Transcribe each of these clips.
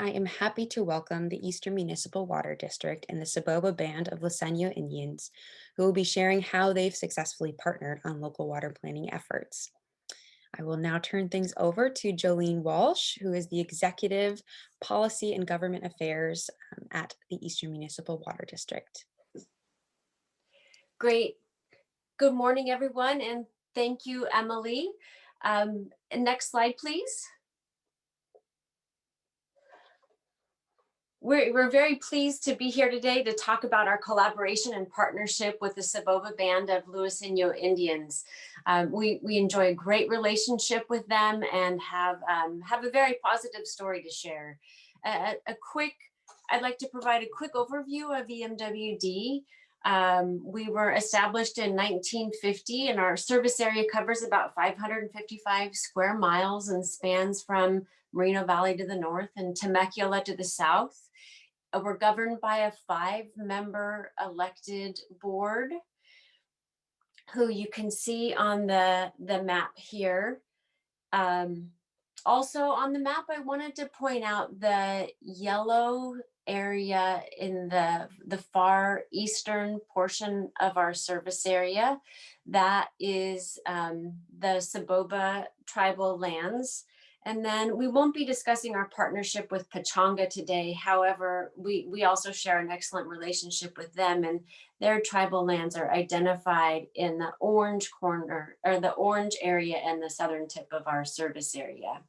I am happy to welcome the Eastern Municipal Water District and the Saboba Band of Liseño Indians, who will be sharing how they've successfully partnered on local water planning efforts. I will now turn things over to Jolene Walsh, who is the Executive Policy and Government Affairs at the Eastern Municipal Water District. Great. Good morning, everyone, and thank you, Emily. Next slide, please. We're very pleased to be here today to talk about our collaboration and partnership with the Saboba Band of Luiseno Indians. We enjoy a great relationship with them and have a very positive story to share. I'd like to provide a quick overview of EMWD. We were established in 1950 and our service area covers about 555 square miles and spans from Moreno Valley to the north and Temecula to the south. We're governed by a 5-member elected board who you can see on the map here. Also on the map, I wanted to point out the yellow area in the far eastern portion of our service area. That is the Saboba tribal lands. And then we won't be discussing our partnership with Pechanga today. However, we also share an excellent relationship with them, and their tribal lands are identified in the orange corner or the orange area and the southern tip of our service area.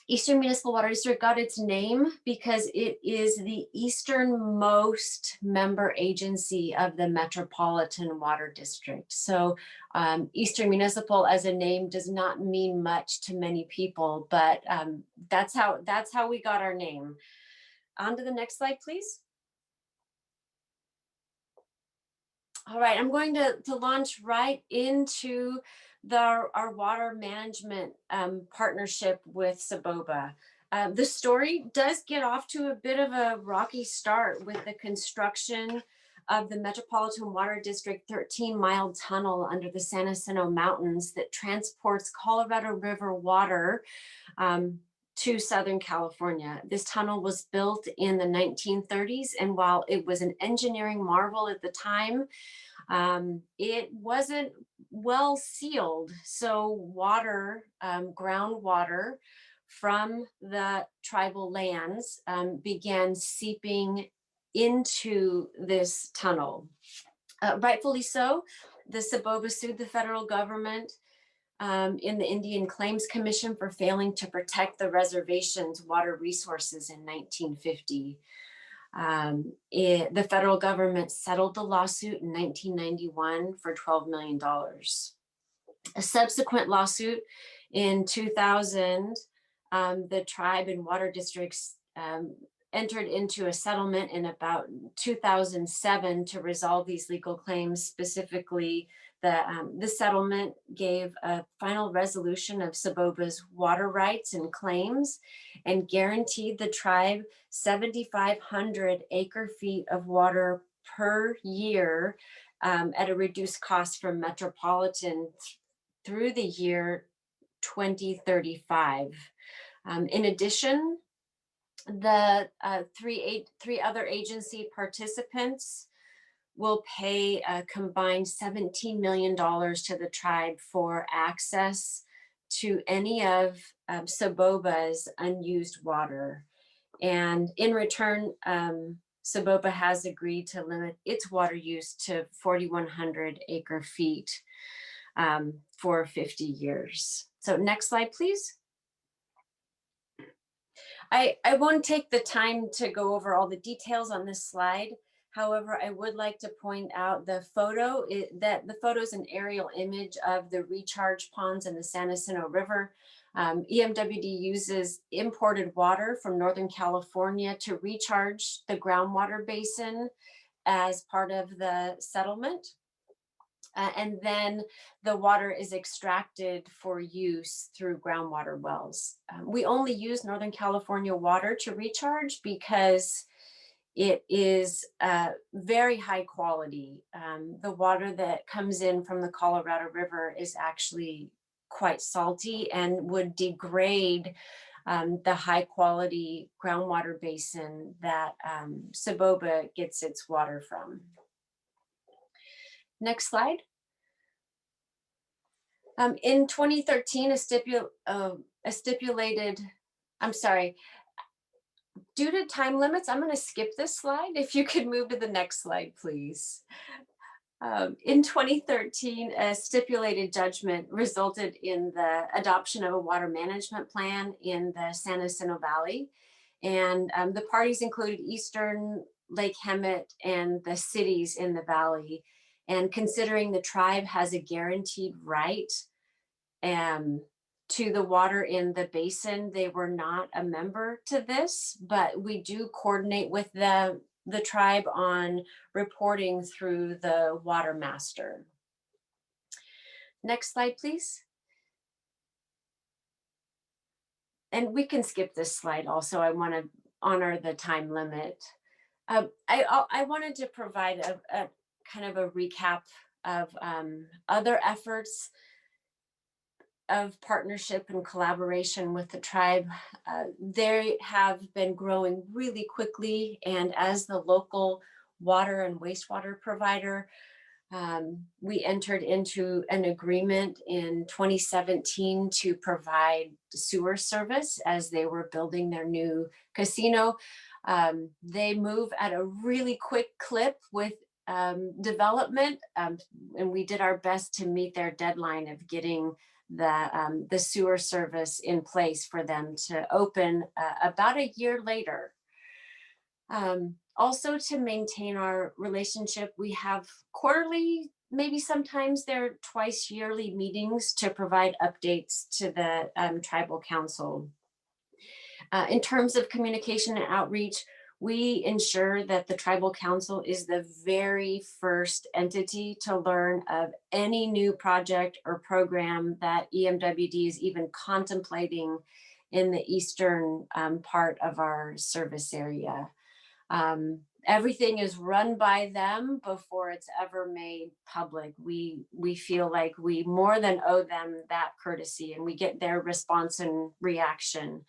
Eastern Municipal Water District got its name because it is the easternmost member agency of the Metropolitan Water District. So Eastern Municipal as a name does not mean much to many people, but that's how we got our name. On to the next slide, please. All right, I'm going to launch right into our water management partnership with Saboba. The story does get off to a bit of a rocky start with the construction of the Metropolitan Water District 13-mile tunnel under the San Jacinto Mountains that transports Colorado River water to Southern California. This tunnel was built in the 1930s, and while it was an engineering marvel at the time, it wasn't well sealed. So water, groundwater from the tribal lands began seeping into this tunnel. Rightfully so, the Saboba sued the federal government in the Indian Claims Commission for failing to protect the reservation's water resources in 1950. The federal government settled the lawsuit in 1991 for $12 million. A subsequent lawsuit in 2000, the tribe and water districts entered into a settlement in about 2007 to resolve these legal claims. Specifically, the settlement gave a final resolution of Saboba's water rights and claims and guaranteed the tribe 7,500 acre feet of water per year at a reduced cost from Metropolitan through the year 2035. In addition, the three other agency participants will pay a combined $17 million to the tribe for access to any of Saboba's unused water. And in return, Saboba has agreed to limit its water use to 4,100 acre feet for 50 years. So next slide, please. I won't take the time to go over all the details on this slide. However, I would like to point out the photo, the photo is an aerial image of the recharge ponds in the San Jacinto River. EMWD uses imported water from Northern California to recharge the groundwater basin as part of the settlement. And then the water is extracted for use through groundwater wells. We only use Northern California water to recharge because it is very high quality. The water that comes in from the Colorado River is actually quite salty and would degrade the high quality groundwater basin that Saboba gets its water from. Next slide. In 2013, a stipulated, I'm sorry, due to time limits, I'm going to skip this slide. If you could move to the next slide, please. In 2013, a stipulated judgment resulted in the adoption of a water management plan in the San Jacinto Valley. And the parties included Eastern, Lake Hemet, and the cities in the valley. And considering the tribe has a guaranteed right to the water in the basin, they were not a member to this, but we do coordinate with the tribe on reporting through the water master. Next slide, please. And we can skip this slide also. I want to honor the time limit. I wanted to provide a kind of a recap of other efforts of partnership and collaboration with the tribe. They have been growing really quickly, and as the local water and wastewater provider, we entered into an agreement in 2017 to provide sewer service as they were building their new casino. They move at a really quick clip with development, and we did our best to meet their deadline of getting the sewer service in place for them to open about a year later. Also, to maintain our relationship, we have quarterly, maybe sometimes they're twice yearly meetings to provide updates to the tribal council. In terms of communication and outreach, we ensure that the tribal council is the very first entity to learn of any new project or program that EMWD is even contemplating in the eastern part of our service area. Everything is run by them before it's ever made public. We feel like we more than owe them that courtesy, and we get their response and reaction.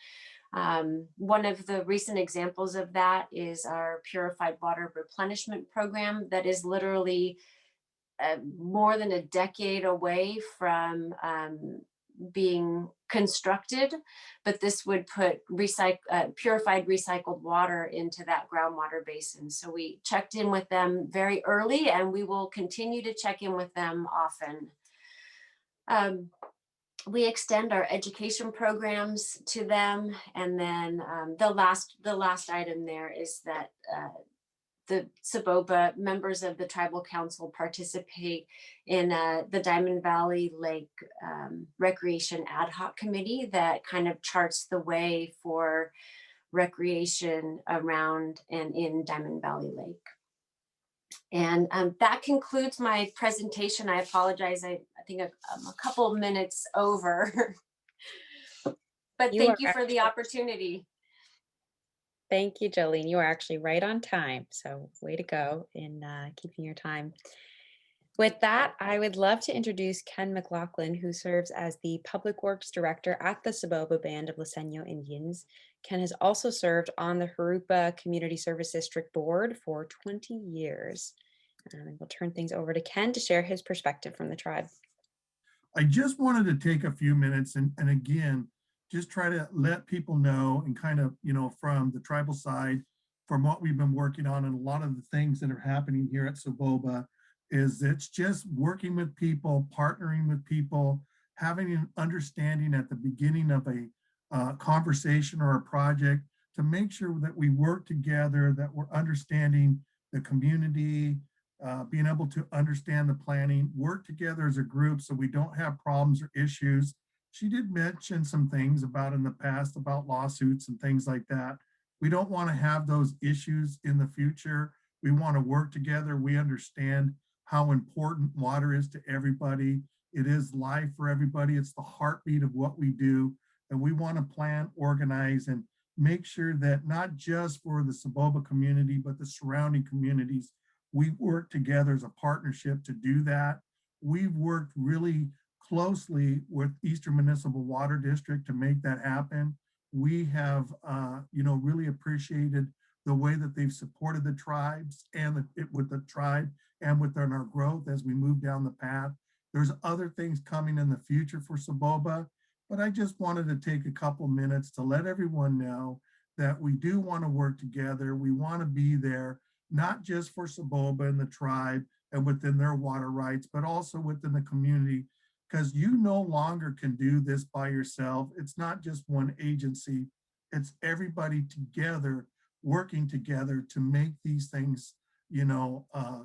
One of the recent examples of that is our purified water replenishment program that is literally more than a decade away from being constructed, but this would put purified recycled water into that groundwater basin. So we checked in with them very early, and we will continue to check in with them often. We extend our education programs to them, and then the last item there is that the Saboba members of the tribal council participate in the Diamond Valley Lake Recreation Ad Hoc Committee that kind of charts the way for recreation around and in Diamond Valley Lake. And that concludes my presentation. I apologize. I think I'm a couple of minutes over, but thank you for the opportunity. Thank you, Jolene. You are actually right on time. So way to go in keeping your time. With that, I would love to introduce Ken McLaughlin, who serves as the Public Works Director at the Saboba Band of Liseño Indians. Ken has also served on the Jurupa Community Service District Board for 20 years. And we'll turn things over to Ken to share his perspective from the tribe. I just wanted to take a few minutes and again, just try to let people know and kind of, from the tribal side, from what we've been working on and a lot of the things that are happening here at Saboba, is it's just working with people, partnering with people, having an understanding at the beginning of a conversation or a project to make sure that we work together, that we're understanding the community, being able to understand the planning, work together as a group so we don't have problems or issues. She did mention some things about in the past about lawsuits and things like that. We don't want to have those issues in the future. We want to work together. We understand how important water is to everybody. It is life for everybody. It's the heartbeat of what we do. And we want to plan, organize, and make sure that not just for the Saboba community, but the surrounding communities, we work together as a partnership to do that. We've worked really closely with Eastern Municipal Water District to make that happen. we have, really appreciated the way that they've supported the tribes and with the tribe and within our growth as we move down the path. There's other things coming in the future for Saboba, but I just wanted to take a couple minutes to let everyone know that we do want to work together. We want to be there, not just for Saboba and the tribe and within their water rights, but also within the community, because you no longer can do this by yourself. It's not just one agency, it's everybody together working together to make these things,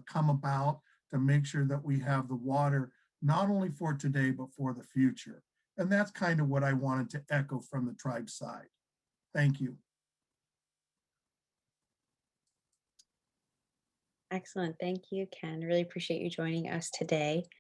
come about, to make sure that we have the water not only for today, but for the future. And that's kind of what I wanted to echo from the tribe side. Thank you. Excellent. Thank you, Ken. Really appreciate you joining us today.